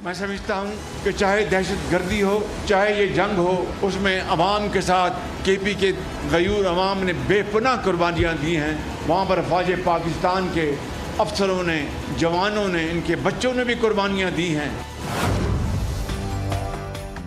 मैं समझता हूँ कि चाहे दहशत गर्दी हो, चाहे ये जंग हो, उसमें अवाम के साथ केपी के गयूर अवाम ने बेपनाह कुर्बानियाँ दी हैं। वहाँ पर फ़ौज पाकिस्तान के अफसरों ने, जवानों ने, इनके बच्चों ने भी कुर्बानियाँ दी हैं।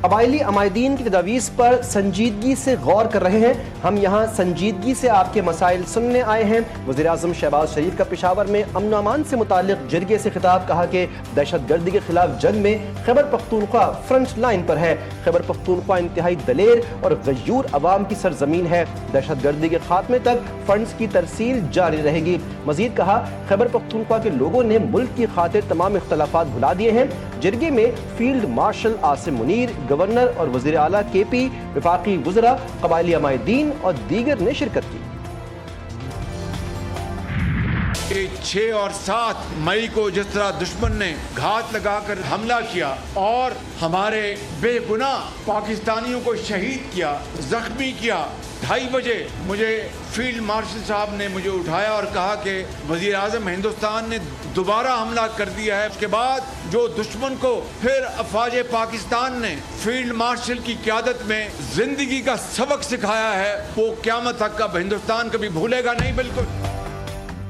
कबायली अमायदीन की तजवीज़ पर संजीदगी से गौर कर रहे हैं। हम यहाँ संजीदगी से आपके मसाइल सुनने आए हैं। वज़ीर-ए-आज़म शहबाज शरीफ का पेशावर में अमन अमान से मुताल्लिक़ जरगे से खिताब, कहा कि दहशत गर्दी के खिलाफ जंग में खैबर पख्तूनख्वा फ्रंट लाइन पर है। खैबर पख्तूनख्वा इंतहाई दलेर और गयूर अवाम की सरजमीन है। दहशत गर्दी के खात्मे तक फंड्स की तरसील जारी रहेगी। मजीद कहा, खैबर पख्तूनख्वा के लोगों ने मुल्क की खातिर तमाम इख्तलाफात भुला दिए हैं। जरगे में field marshal Asim Munir, governor और वज़ीर आला केपी, वफाकी वज़रा, कबायली अमायदीन और दीगर ने शिरकत की। 6 और 7 मई को जिस तरह दुश्मन ने घात लगाकर हमला किया और हमारे बेगुनाह पाकिस्तानियों को शहीद किया, जख्मी किया, 2:30 बजे मुझे फील्ड मार्शल साहब ने मुझे उठाया और कहा कि वज़ीर आज़म हिंदुस्तान ने दोबारा हमला कर दिया है। उसके बाद जो दुश्मन को फिर अफ़वाज पाकिस्तान ने फील्ड मार्शल की क़यादत में जिंदगी का सबक सिखाया है, वो क़यामत तक अब हिंदुस्तान कभी भूलेगा नहीं। बिल्कुल।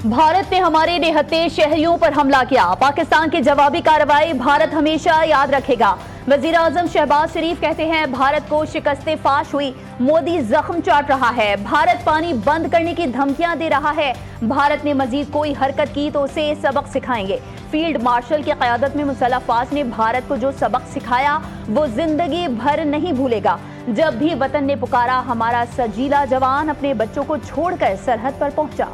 भारत ने हमारे निहत्थे शहरियों पर हमला किया, पाकिस्तान की जवाबी कार्रवाई भारत हमेशा याद रखेगा। वज़ीर आज़म शहबाज शरीफ कहते हैं, भारत को शिकस्ते फाश हुई, मोदी जख्म चाट रहा है, भारत पानी बंद करने की धमकियां दे रहा है, भारत ने मजीद कोई हरकत की तो उसे सबक सिखाएंगे। फील्ड मार्शल की क़यादत में मुसल्लह फ़ौज ने भारत को जो सबक सिखाया वो जिंदगी भर नहीं भूलेगा। जब भी वतन ने पुकारा, हमारा सजीला जवान अपने बच्चों को छोड़कर सरहद पर पहुंचा।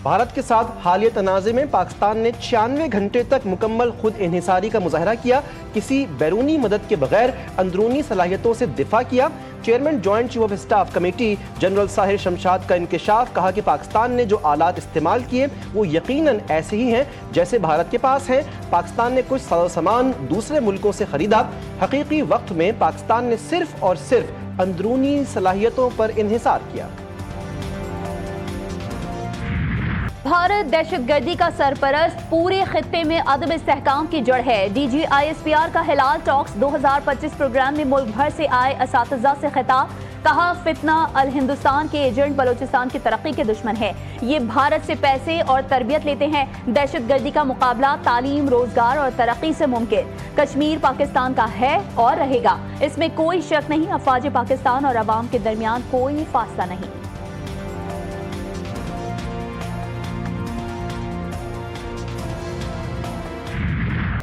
भारत के साथ हालिया तनाज़े में पाकिस्तान ने 96 घंटे तक मुकम्मल खुद इन्हिसारी का मुजाहरा किया, किसी बैरूनी मदद के बगैर अंदरूनी सलाहियतों से दिफा किया। Chairman joint chief of staff committee general Sahir Shamshad का इंकशाफ, कहा कि पाकिस्तान ने जो आलात इस्तेमाल किए वो यकीनन ऐसे ही हैं जैसे भारत के पास हैं। पाकिस्तान ने कुछ सामान दूसरे मुल्कों से खरीदा। हकीकी वक्त में पाकिस्तान ने सिर्फ और सिर्फ अंदरूनी सलाहियतों पर इन्हिसार किया। भारत दहशतगर्दी का सरपरस्त, पूरे खित्ते में अदम इस्तेहकाम की जड़ है। DG-ISPR का हिलाल टॉक्स 2025 प्रोग्राम में मुल्क भर से आए असातिज़ा से खिताब, कहा फितना अल हिंदुस्तान के एजेंट बलोचिस्तान की तरक्की के दुश्मन है। ये भारत से पैसे और तरबियत लेते हैं। दहशतगर्दी का मुकाबला तालीम, रोजगार और तरक्की से मुमकिन। कश्मीर पाकिस्तान का है और रहेगा, इसमें कोई शक नहीं। अफवाज पाकिस्तान और अवाम के दरमियान कोई फासला नहीं।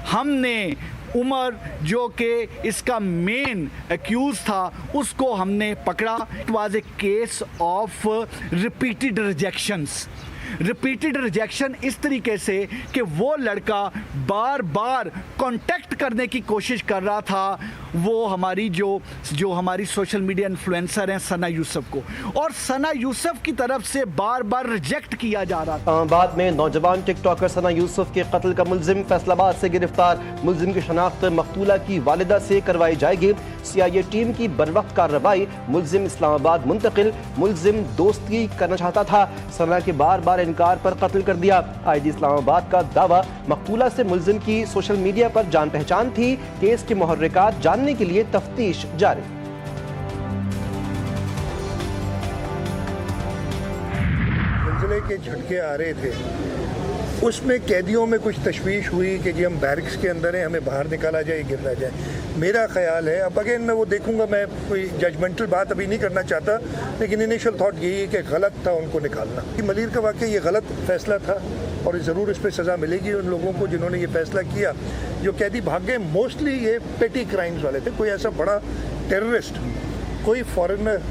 हमने उमर जो कि इसका मेन एक्यूज था उसको हमने पकड़ा। It was a case of repeated rejection इस तरीके से कि वो लड़का बार बार कांटेक्ट करने की कोशिश कर रहा था वो हमारी जो हमारी सोशल मीडिया इन्फ्लुएंसर हैं सना यूसुफ को, और सना यूसुफ की तरफ से बार बार रिजेक्ट किया जा रहा था। बाद में नौजवान टिकटॉकर सना यूसुफ के कत्ल का मुलजिम फैसलाबाद से गिरफ्तार। मुलजिम की शनाख्त मकतूला की वालिदा से करवाई जाएगी। CIA टीम की बरवक्त कार्रवाई। मुलजिम इस्लामाबाद मुंतकिल। मुलजिम दोस्ती करना चाहता था, सना के बार बार इनकार पर कत्ल कर दिया। IG इस्लामाबाद का दावा, मकतूला से मुलजिम की सोशल मीडिया पर जान पहचान थी। केस के मुहर्रिकात जानने के लिए तफ्तीश जारी। जिले के झटके आ रहे थे, उसमें कैदियों में कुछ तशवीश हुई कि जी हम बैरिक्स के अंदर हैं, हमें बाहर निकाला जाए, गिरना जाए। मेरा ख्याल है, अब अगेन मैं वो देखूंगा, मैं कोई जजमेंटल बात अभी नहीं करना चाहता, लेकिन इनिशियल थॉट यही है कि गलत था उनको निकालना। कि मलीर का वाकई ये गलत फैसला था और ज़रूर इस पर सज़ा मिलेगी उन लोगों को जिन्होंने ये फैसला किया। जो कैदी भाग गए मोस्टली ये पेटी क्राइम्स वाले थे, कोई ऐसा बड़ा टेररिस्ट, कोई फॉरेनर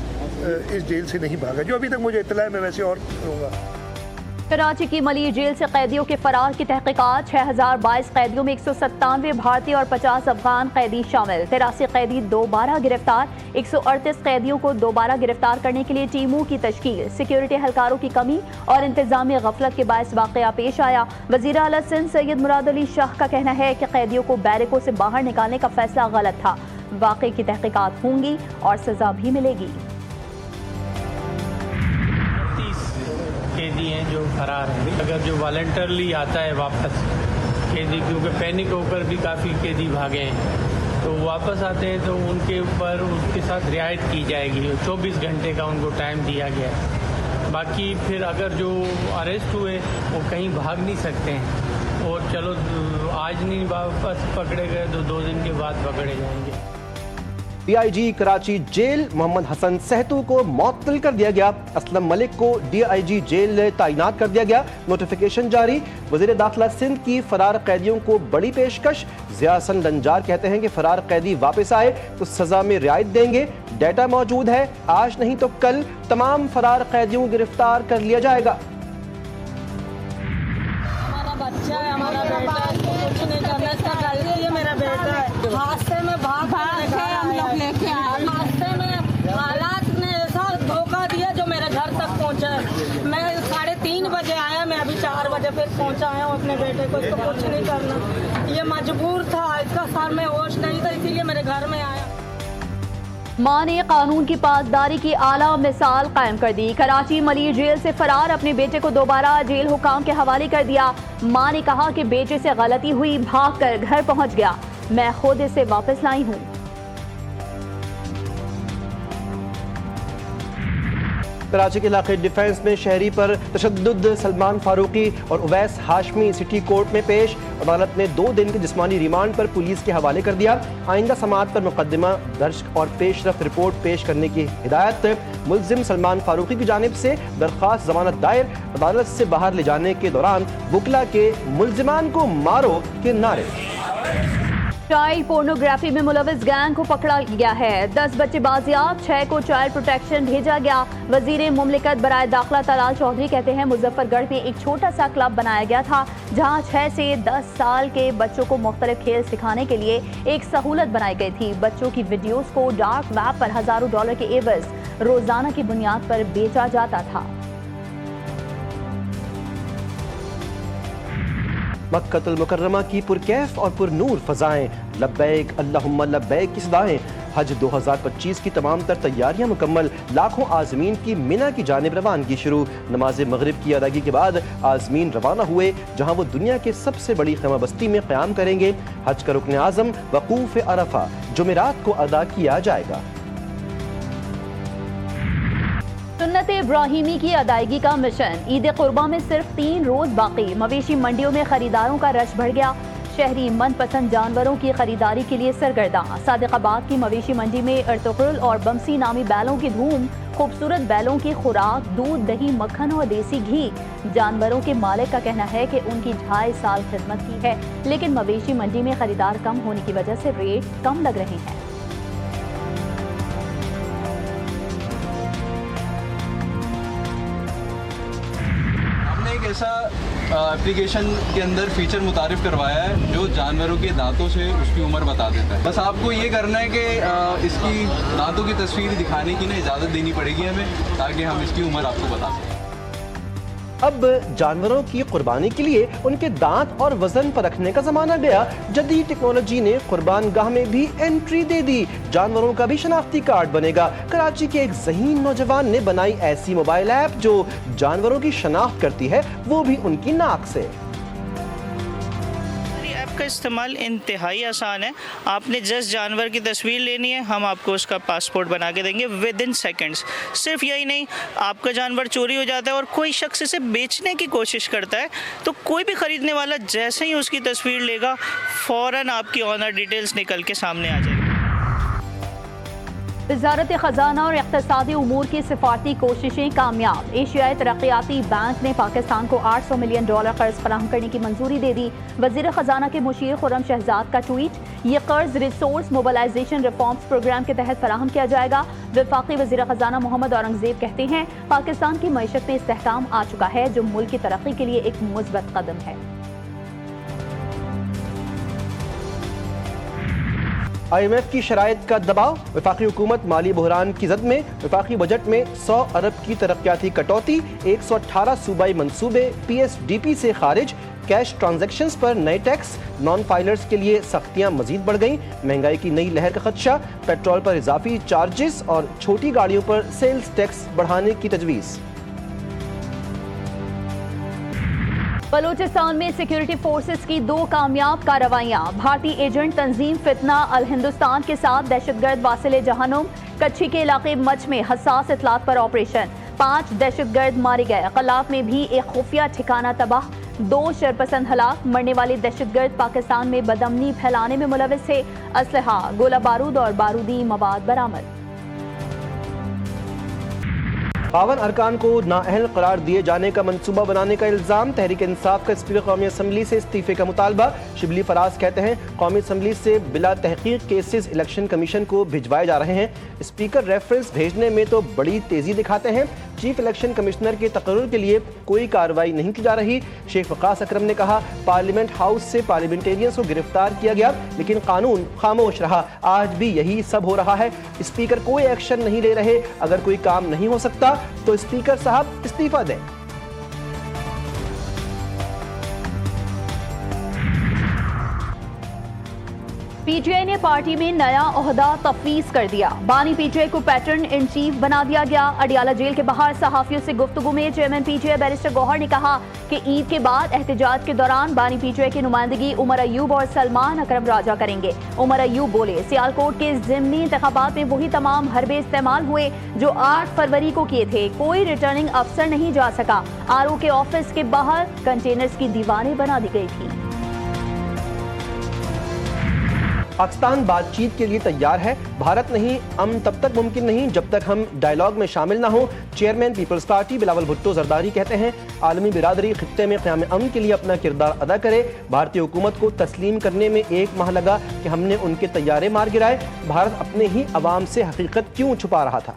इस जेल से नहीं भागा, जो अभी तक मुझे इत्तला है। मैं वैसे और करूँगा। कराची की मलिर जेल से कैदियों के फरार की तहकीकात। 6022 कैदियों में 197 भारतीय और 50 अफगान कैदी शामिल। 83 कैदी दोबारा गिरफ्तार। 138 कैदियों को दोबारा गिरफ्तार करने के लिए टीमों की तश्कील। सिक्योरिटी एहलकारों की कमी और इंतजामी गफलत के बायस वाकया पेश आया। वजीर आला सिंध सैयद मुराद अली शाह का कहना है कि कैदियों को बैरकों से बाहर निकालने का फैसला गलत था। वाकई की तहकीकात होंगी और सजा भी मिलेगी। कैदी हैं जो फरार हैं, अगर जो वॉलंटरली आता है वापस कैदी, क्योंकि पैनिक होकर भी काफ़ी कैदी भागे हैं, तो वापस आते हैं तो उनके ऊपर उसके साथ रियायत की जाएगी। 24 घंटे का उनको टाइम दिया गया है। बाकी फिर अगर जो अरेस्ट हुए वो कहीं भाग नहीं सकते हैं, और चलो आज नहीं वापस पकड़े गए तो 2 दिन के बाद पकड़े जाएंगे। डीआईजी कराची जेल मोहम्मद हसन सहतू को मुअत्तल कर दिया गया। असलम मलिक को डीआईजी जेल तैनात कर दिया गया। नोटिफिकेशन जारी। वज़ीर दाखिला सिंध की फरार कैदियों को बड़ी पेशकश। ज़िया हसन लंजार कहते हैं कि फरार कैदी वापस आए तो सजा में रियायत देंगे। डेटा मौजूद है, आज नहीं तो कल तमाम फरार कैदियों को गिरफ्तार कर लिया जाएगा। हमारा बच्चा है, हमारा बेटा है, कुछ नहीं करना, इसका गलती है, मेरा बेटा है। हादसे में भाग के हम लोग लेके आए। हादसे में हालात ने ऐसा धोखा दिया जो मेरे घर तक पहुंचा है। मैं 3:30 बजे आया, मैं अभी 4 बजे फिर पहुंचा आया हूँ अपने बेटे को। इसको कुछ नहीं करना, ये मजबूर था, इसका सर में होश नहीं था, इसीलिए मेरे घर में आया। मां ने कानून की पासदारी की आला मिसाल कायम कर दी। कराची मलिर जेल से फरार अपने बेटे को दोबारा जेल हुकाम के हवाले कर दिया। मां ने कहा कि बेटे से गलती हुई, भागकर घर पहुंच गया, मैं खुद इसे वापस लाई हूं। कराची के इलाके डिफेंस में शहरी पर तशद्दुद। सलमान फारूकी और उवैस हाशमी सिटी कोर्ट में पेश। अदालत ने 2 दिन के जिस्मानी रिमांड पर पुलिस के हवाले कर दिया। आइंदा समाअत पर मुकदमा दर्ज और पेशरफ रिपोर्ट पेश करने की हिदायत। मुल्जिम सलमान फारूकी की जानिब से दरख्वास्त जमानत दायर। अदालत से बाहर ले जाने के दौरान बुकला के मुल्जिमान को मारो के नारे। चाइल्ड पोर्नोग्राफी में मुलविस गैंग को पकड़ा गया है। 10 बच्चे बाजियाब, 6 को चाइल्ड प्रोटेक्शन भेजा गया। वजीर मुमलिकत बराए दाखिला तलाल चौधरी कहते हैं मुजफ्फरगढ़ में एक छोटा सा क्लब बनाया गया था जहां 6 से 10 साल के बच्चों को मुख्तलिफ खेल सिखाने के लिए एक सहूलत बनाई गई थी। बच्चों की वीडियोस को डार्क वेब पर हजारों डॉलर के एवज रोजाना की बुनियाद पर बेचा जाता था। मक्कतुल मुकर्रमा की पुरकैफ और पुरनूर फजाएं, लब्बैक अल्लाहुम्मा लब्बैक की सदाएं। हज 2025 की तमाम तर तैयारियां मुकम्मल। लाखों आज़मीन की मिना की जानिब रवानगी शुरू। नमाज मगरिब की अदायगी के बाद आज़मीन रवाना हुए जहां वो दुनिया के सबसे बड़ी ख़ैमा बस्ती में क़याम करेंगे। हज का रुकन आज़म वक़ूफ़ अरफा जुमेरात को अदा किया जाएगा। सुन्नत इब्राहिमी की अदायगी का मिशन। ईद कुर्बा में सिर्फ 3 रोज बाकी। मवेशी मंडियों में खरीदारों का रश बढ़ गया। शहरी मनपसंद जानवरों की खरीदारी के लिए सरगर्दा। सादिकाबाद की मवेशी मंडी में अर्तुगरुल और बमसी नामी बैलों की धूम। खूबसूरत बैलों की खुराक, दूध, दही, मक्खन और देसी घी। जानवरों के मालिक का कहना है कि उनकी 2.5 साल खिदमत की है, लेकिन मवेशी मंडी में खरीदार कम होने की वजह से रेट कम लग रहे हैं। एक ऐसा एप्लीकेशन के अंदर फीचर मुतारिफ करवाया है जो जानवरों के दांतों से उसकी उम्र बता देता है। बस आपको ये करना है कि इसकी दांतों की तस्वीर दिखाने की ना इजाज़त देनी पड़ेगी हमें, ताकि हम इसकी उम्र आपको बता सकें। अब जानवरों की कुर्बानी के लिए उनके दांत और वजन पर रखने का जमाना गया। जदीद टेक्नोलॉजी ने कुर्बान गाह में भी एंट्री दे दी। जानवरों का भी शनाख्ती कार्ड बनेगा। कराची के एक ज़हीन नौजवान ने बनाई ऐसी मोबाइल ऐप जो जानवरों की शनाख्त करती है, वो भी उनकी नाक से। का इस्तेमाल इंतहाई आसान है। आपने जस्ट जानवर की तस्वीर लेनी है, हम आपको उसका पासपोर्ट बना के देंगे विद इन सेकेंड्स। सिर्फ यही नहीं, आपका जानवर चोरी हो जाता है और कोई शख्स इसे बेचने की कोशिश करता है तो कोई भी ख़रीदने वाला जैसे ही उसकी तस्वीर लेगा फ़ौरन आपकी ऑनर डिटेल्स निकल के सामने आ जाएगी। वज़ारत ख़ज़ाना और इक़्तिसादी उमूर की सिफारती कोशिशें कामयाब। एशियाई तरक्याती बैंक ने पाकिस्तान को $800 मिलियन कर्ज फराहम करने की मंजूरी दे दी। वज़ीर ख़ज़ाना के मुशीर खुर्रम शहजाद का ट्वीट। ये कर्ज रिसोर्स मोबिलाइजेशन रिफॉर्म्स प्रोग्राम के तहत फराहम किया जाएगा। वफाकी वज़ीर ख़ज़ाना मोहम्मद औरंगज़ेब कहते हैं पाकिस्तान की मईशत में इस्तेहकाम आ चुका है, जो मुल्क की तरक्की के लिए एक मुस्बत कदम है। IMF की शराइत का दबाव। वफाकी हुकूमत माली बहरान की जद में। वफाकी बजट में 100 अरब की तरक्याती कटौती। 118 सूबाई मंसूबे PSDP से खारिज। कैश ट्रांजैक्शंस पर नए टैक्स। नॉन फाइलर्स के लिए सख्तियां मजीद बढ़ गईं। महंगाई की नई लहर का खदशा। पेट्रोल पर इजाफी चार्जेस और छोटी गाड़ियों पर सेल्स टैक्स बढ़ाने की तजवीज़। बलूचिस्तान में सिक्योरिटी फोर्सेस की 2 कामयाब कार्रवाइयां। भारतीय एजेंट तंजीम फितना अल हिंदुस्तान के साथ दहशतगर्द वासिले जहानुम कच्छी के इलाके मच में हसास इतलात पर ऑपरेशन। 5 दहशतगर्द मारे गए। कलाफ में भी एक खुफिया ठिकाना तबाह। 2 शरपसंद हलाक। मरने वाले दहशतगर्द पाकिस्तान में बदअमनी फैलाने में मुलविस थे। असलहा, गोला बारूद और बारूदी मवाद बरामद। 52 अरकान को नाअहल करार दिए जाने का मंसूबा बनाने का इल्ज़ाम। तहरीक इंसाफ का स्पीकर कौमी असम्बली से इस्तीफे का मुतालबा। शिबली फराज कहते हैं कौमी असम्बली से बिला तहकीक केसेस इलेक्शन कमीशन को भिजवाए जा रहे हैं। स्पीकर रेफरेंस भेजने में तो बड़ी तेज़ी दिखाते हैं। चीफ इलेक्शन कमिश्नर के तकर्रुर के लिए कोई कार्रवाई नहीं की जा रही। शेख वकास अकरम ने कहा पार्लियामेंट हाउस से पार्लियामेंटेरियंस को गिरफ्तार किया गया लेकिन कानून खामोश रहा। आज भी यही सब हो रहा है। स्पीकर कोई एक्शन नहीं ले रहे। अगर कोई काम नहीं हो सकता तो स्पीकर साहब इस्तीफा दें। पीटीआई ने पार्टी में नया ओहदा तफवीज कर दिया। बानी पीटीआई को पैटर्न इन चीफ बना दिया गया। अडियाला जेल के बाहर सहाफियों से गुफ्तगू में चेयरमैन पीटीआई बैरिस्टर गौहर ने कहा कि ईद के बाद एहतजाज के दौरान बानी पीटीआई की नुमाइंदगी उमर अयूब और सलमान अकरम राजा करेंगे। उमर अयूब बोले सियालकोट के ज़िमनी इंतखाबात में वही तमाम हरबे इस्तेमाल हुए जो 8 फरवरी को किए थे। कोई रिटर्निंग अफसर नहीं जा सका। आरओ के ऑफिस के बाहर कंटेनर्स की दीवारें बना दी गई थी। पाकिस्तान बातचीत के लिए तैयार है। भारत नहीं, अमन तब तक मुमकिन नहीं जब तक हम डायलॉग में शामिल ना हो। Chairman people's party Bilawal Bhutto Zardari कहते हैं आलमी बिरादरी खित्ते में क़याम अमन के लिए अपना किरदार अदा करे। भारतीय हुकूमत को तस्लीम करने में 1 माह लगा कि हमने उनके तैयारे मार गिराए। भारत अपने ही अवाम से हकीकत क्यों छुपा रहा था।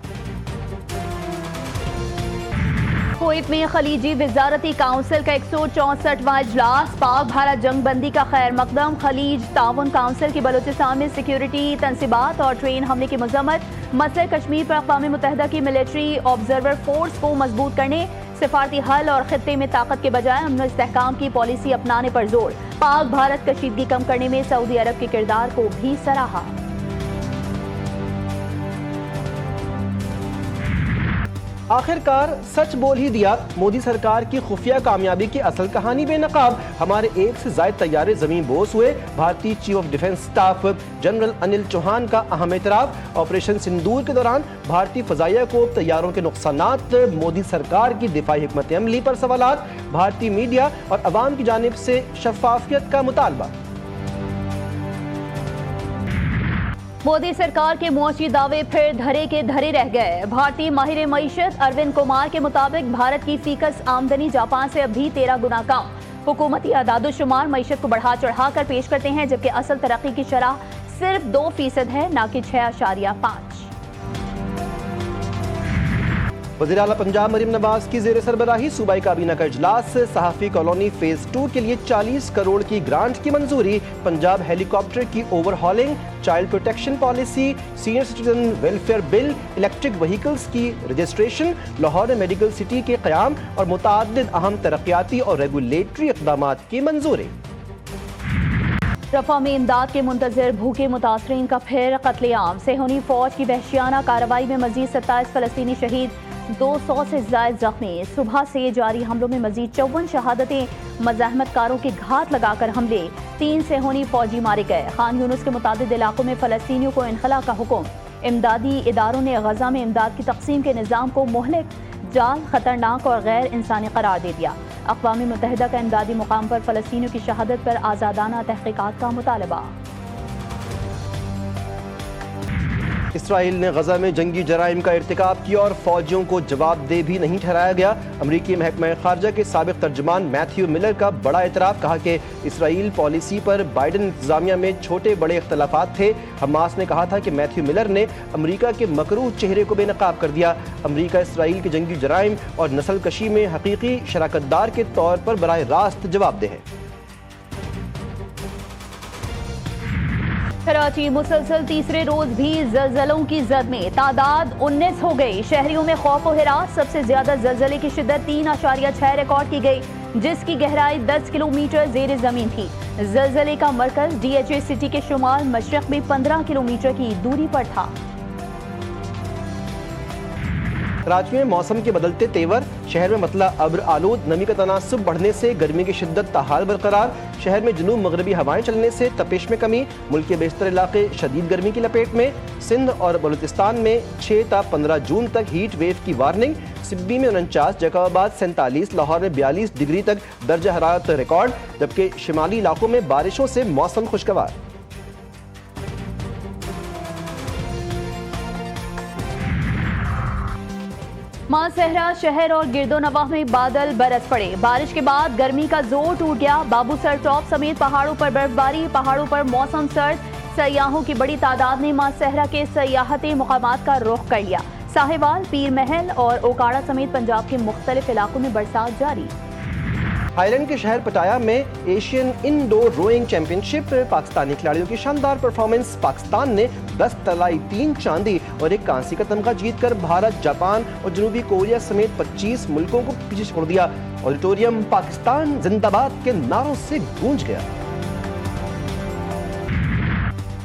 कुवैत में खलीजी वजारती काउंसिल का 164वां इजलास। पाक भारत जंग बंदी का खैर मकदम। खलीज ताउन काउंसिल की बलूचिस्तान में सिक्योरिटी तंसीबात और ट्रेन हमले की मजम्मत। मसले कश्मीर पर अक़वाम मुत्तहिदा की मिलिट्री ऑब्जर्वर फोर्स को मजबूत करने, सिफारती हल और खित्ते में ताकत के बजाय अमन इस्तेहकाम की पॉलिसी अपनाने पर जोर। पाक भारत कशीदगी कम करने में सऊदी अरब के किरदार को भी सराहा। आखिरकार सच बोल ही दिया। मोदी सरकार की खुफिया कामयाबी की असल कहानी बेनकाब। हमारे 1 से ज़ायद तैयारे ज़मीन बोस हुए। भारतीय chief of defence staff general Anil Chauhan का अहम एतराफ़। ऑपरेशन सिंदूर के दौरान भारतीय फ़ज़ाइया को तैयारों के नुकसानात। मोदी सरकार की दिफाई हिकमत अमली पर सवालात। भारतीय मीडिया और अवाम की जानिब से शफाफियत का मुतालबा। मोदी सरकार के मुआशी दावे फिर धरे के धरे रह गए। भारतीय माहिर मईशत अरविंद कुमार के मुताबिक भारत की फीकस आमदनी जापान से अभी 13 गुना कम। हुकूमती अदादुशुमार मईशत को बढ़ा चढ़ा कर पेश करते हैं जबकि असल तरक्की की शरह सिर्फ 2% है न कि 6.5। वज़ीर आला पंजाब मरीम नवाज की ज़ेर सरबराही सूबाई काबीना का इजलास। सहाफ़ी कॉलोनी फेज़ 2 के लिए 40 करोड़ की ग्रांट की मंजूरी। पंजाब हेलीकॉप्टर की overhauling, child protection policy, senior citizen welfare bill, electric vehicles की रजिस्ट्रेशन, लाहौर में मेडिकल सिटी के क़याम और मुतअद्दिद अहम तरक्याती और रेगुलेटरी इक़दामात की मंजूरी। रफ़ा में इमदाद के मुंतज़िर भूखे मुतासरीन का फिर कत्लेआम। सेहूनी फौज की वहशियाना कार्रवाई में मजीद 27 फ़लस्तीनी शहीद, 200 से ज़ायद जख्मी। सुबह से जारी हमलों में मजीद 54 शहादतें। मज़ाहमतकारों के घात लगाकर हमले। 3 सेहूनी फौजी मारे गए। खान यूनुस के मुतादिद इलाकों में फ़लस्तीनियों को इनखला का हुक्म। इमदादी इदारों ने गजा में इमदाद की तकसीम के निज़ाम को मुहलिक, जाल, खतरनाक और गैर इंसानी करार दे दिया। अक़वाम मुत्तहिदा का इमदादी मुकाम पर फ़लस्तीनियों की शहादत पर आज़ादाना तहक़ीक़ात का मुतालबा। इसराइल ने गजा में जंगी जराइम का इर्तिकाब किया और फौजियों को जवाबदेह भी नहीं ठहराया गया। अमरीकी महकमा खारजा के साबिक तर्जुमान मैथ्यू मिलर का बड़ा एतराफ़। कहा कि इसराइल पॉलिसी पर बाइडन इंतजामिया में छोटे बड़े इख्तलाफात थे। हमास ने कहा था कि मैथ्यू मिलर ने अमरीका के मकरूह चेहरे को बेनकाब कर दिया। अमरीका इसराइल के जंगी जराइम और नस्ल कशी में हकीकी शराकतदार के तौर पर बराह रास्त जवाबदेह है। कराची मुसलसल तीसरे रोज भी ज़लज़लों की जद में। तादाद 19 हो गई। शहरियों में खौफ व हिरास। सबसे ज्यादा ज़लज़ले की शिद्दत 3.6 रिकॉर्ड की गई जिसकी गहराई 10 किलोमीटर ज़ेर ज़मीन थी। ज़लज़ले का मरकज DHA सिटी के शुमाल मशरक़ में 15 किलोमीटर की दूरी पर था। کراچی میں موسم کے بدلتے تیور، شہر میں مطلع ابر آلود، نمی کا تناسب بڑھنے سے گرمی کی شدت تاحال برقرار، شہر میں جنوب مغربی ہوائیں چلنے سے تپش میں کمی، ملک کے بیشتر علاقے شدید گرمی کی لپیٹ میں، سندھ اور بلوچستان میں 6 تا 15 جون تک ہیٹ ویو کی وارننگ، سبی میں 49، جیکب آباد 47، لاہور میں 42 ڈگری تک درجہ حرارت ریکارڈ، جبکہ شمالی علاقوں میں بارشوں سے موسم خوشگوار۔ ماسہرہ شہر اور گرد و نواح میں بادل برس پڑے، بارش کے بعد گرمی کا زور ٹوٹ گیا، بابو سر ٹاپ سمیت پہاڑوں پر برف باری، پہاڑوں پر موسم سرد، سیاحوں کی بڑی تعداد نے ماسہرہ کے سیاحتی مقامات کا رخ کر لیا، ساہیوال، پیر محل اور اوکاڑا سمیت پنجاب کے مختلف علاقوں میں برسات جاری۔ ہائی لینڈ کے شہر پٹایا میں ایشین انڈور روئنگ چیمپئن شپ، پاکستانی کھلاڑیوں کی شاندار پرفارمنس، پاکستان نے 10 طلائی 3 چاندی اور 1 کانسی کا تمغہ جیت کر بھارت، جاپان اور جنوبی کوریا سمیت 25 ملکوں کو پیچھے چھوڑ دیا، آڈیٹوریم پاکستان زندہ باد کے نعروں سے گونج گیا۔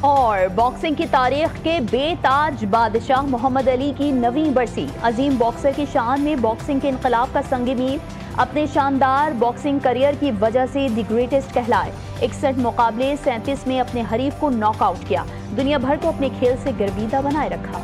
اور باکسنگ کی تاریخ کے بے تاج بادشاہ محمد علی کی 9ویں برسی، عظیم باکسر کی شان میں باکسنگ کے انقلاب کا سنگ میل، اپنے شاندار باکسنگ کریئر کی وجہ سے دی گریٹسٹ کہلائے، 61 مقابلے 37 میں اپنے حریف کو ناک آؤٹ کیا، دنیا بھر کو اپنے کھیل سے گرویدہ بنائے رکھا۔